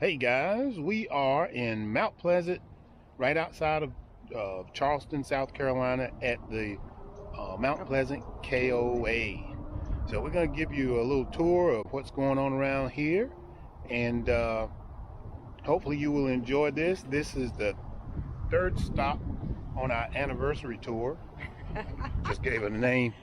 Hey guys, we are in Mount Pleasant, right outside of Charleston, South Carolina, at the Mount Pleasant KOA. So we're going to give you a little tour of what's going on around here, and hopefully you will enjoy this. This is the third stop on our anniversary tour. Just gave it a name.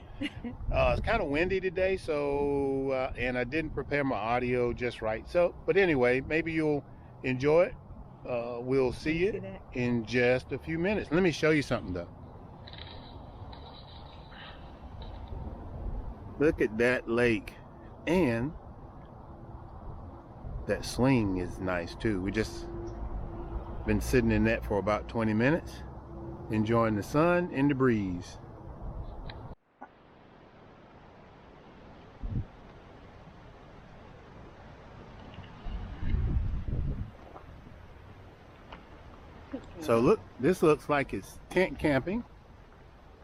It's kind of windy today, so and I didn't prepare my audio just right. So, but anyway, maybe you'll enjoy it. We'll see you in just a few minutes. Let me show you something though. Look at that lake, and that swing is nice too. We just been sitting in that for about 20 minutes, enjoying the sun and the breeze. So look, this looks like it's tent camping.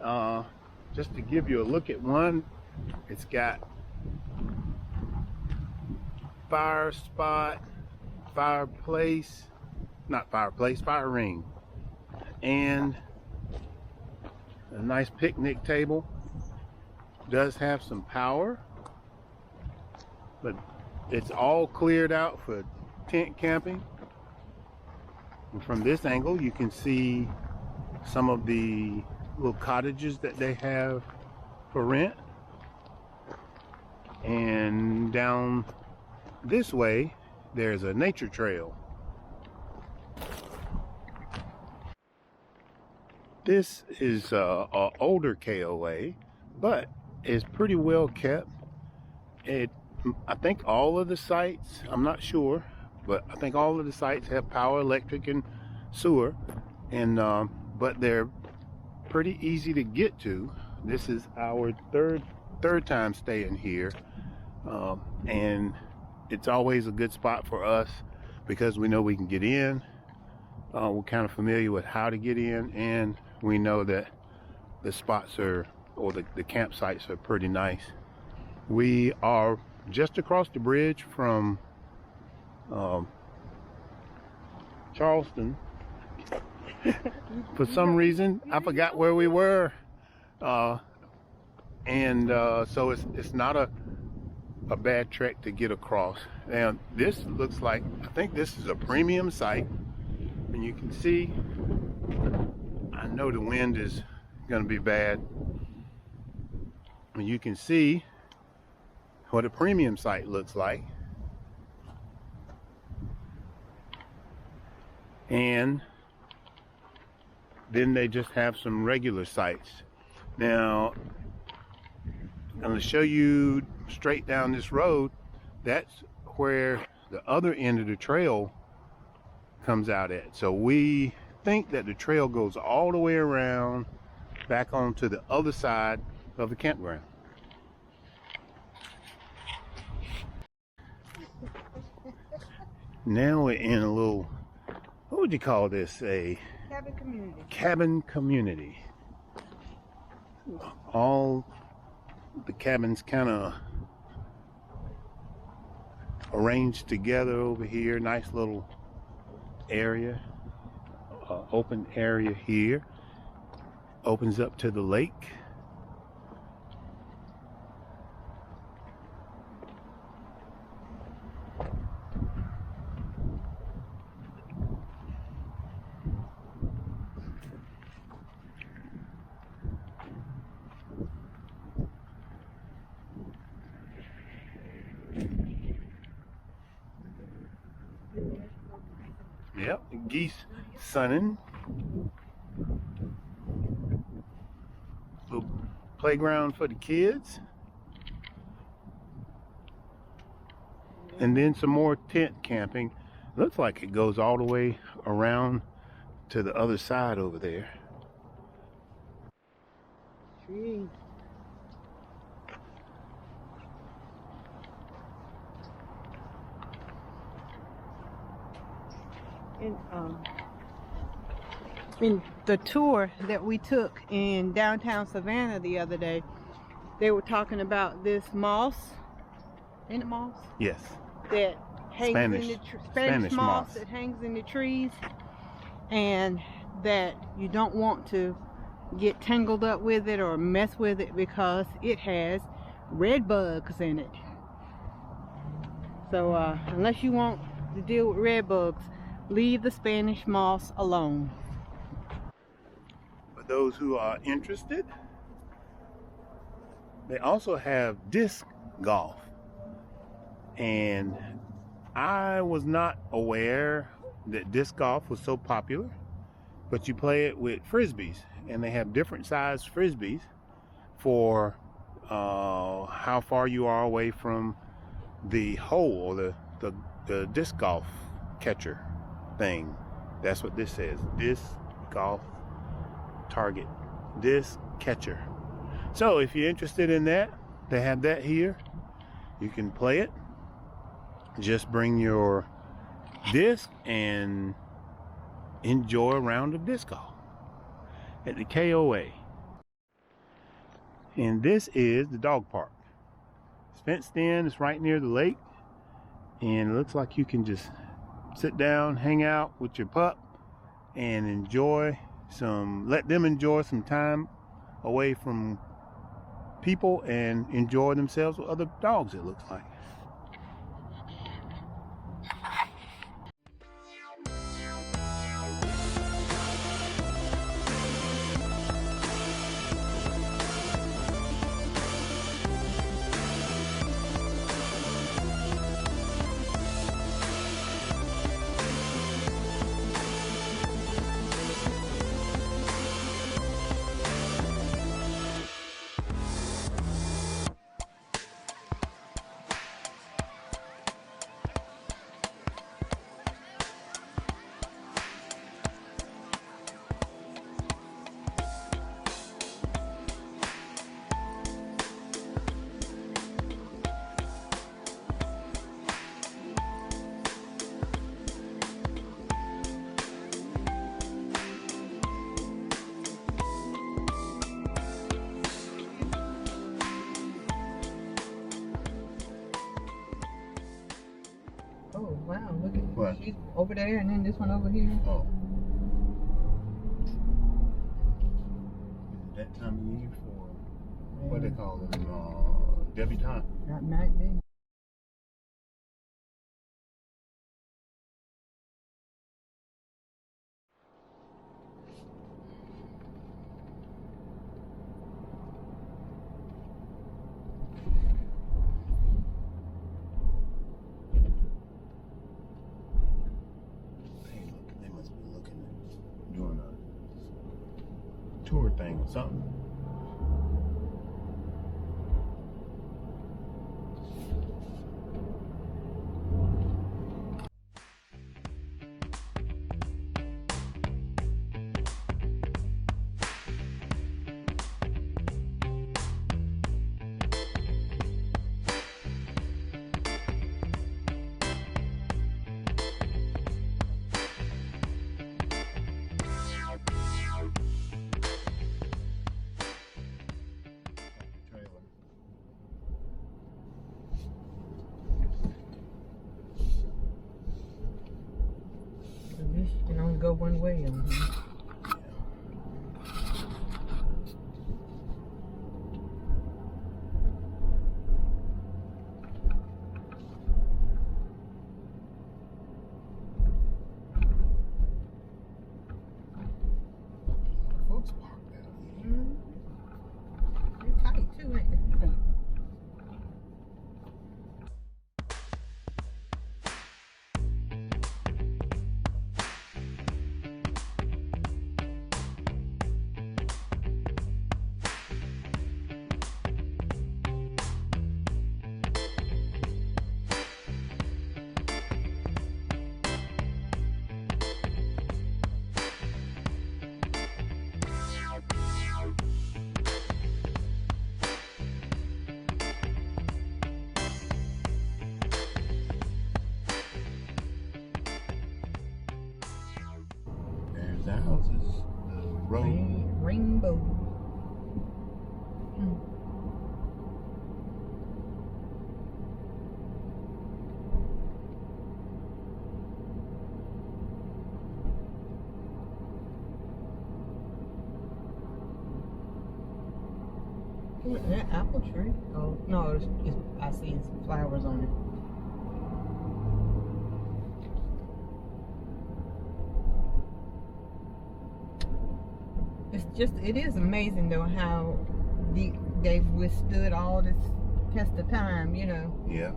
Just to give you a look at one, it's got fire spot, fireplace, not fireplace, fire ring, and a nice picnic table. Does have some power, but it's all cleared out for tent camping. And from this angle, you can see some of the little cottages that they have for rent. And down this way, there's a nature trail. This is an older KOA, but it's pretty well kept. I think all of the sites, I'm not sure, but I think all of the sites have power, electric, and sewer, and but they're pretty easy to get to. This is our third time staying here, and it's always a good spot for us because we know we can get in. We're kind of familiar with how to get in, and we know that the spots are, or the campsites are pretty nice. We are just across the bridge from Charleston. For some reason I forgot where we were, so it's not a bad trek to get across. Now this looks like, I think this is a premium site, and you can see, I know the wind is going to be bad, and you can see what a premium site looks like. And then they just have some regular sites. Now, I'm going to show you straight down this road. That's where the other end of the trail comes out at. So we think that the trail goes all the way around back onto the other side of the campground. Now we're in a little, what would you call this? A cabin community. Cabin community. All the cabins kind of arranged together over here. Nice little area. Open area here. Opens up to the lake. Yep, geese sunning. Little playground for the kids. And then some more tent camping. Looks like it goes all the way around to the other side over there. Trees. In the tour that we took in downtown Savannah the other day, they were talking about this moss, isn't it moss? Yes. That hangs Spanish, in the Spanish moss that hangs in the trees, and that you don't want to get tangled up with it or mess with it because it has red bugs in it. So unless you want to deal with red bugs, leave the Spanish moss alone. For those who are interested, they also have disc golf, and I was not aware that disc golf was so popular, but you play it with frisbees, and they have different size frisbees for how far you are away from the hole or the disc golf catcher thing. That's what this says, disc golf target, disc catcher. So if you're interested in that, they have that here. You can play it. Just bring your disc and enjoy a round of disc golf at the KOA. And this is the dog park. It's fenced in, it's right near the lake, and it looks like you can just sit down, hang out with your pup, and let them enjoy some time away from people and enjoy themselves with other dogs, it looks like. Oh wow, look at what? She's over there and then this one over here. Oh. Is it that time of year for what they call it? Debutante? That might be. Hey, look, they must be looking at doing a tour thing or something. This can only go one way on here. Folks parked out here. They're tight too, ain't they? There's the houses, the road. Rainbow. What, that apple tree? Oh, no, I see it's flowers on it. It is amazing though how they've withstood all this test of time, you know. Yeah.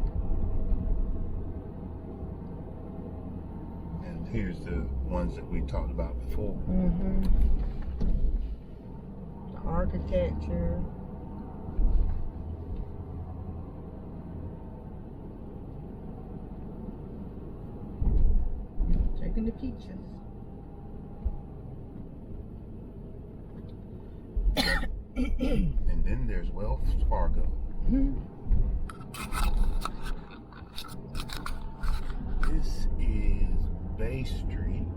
And here's the ones that we talked about before. Mm-hmm. The architecture. Taking the pictures. And then there's Wells Fargo. Mm-hmm. This is Bay Street.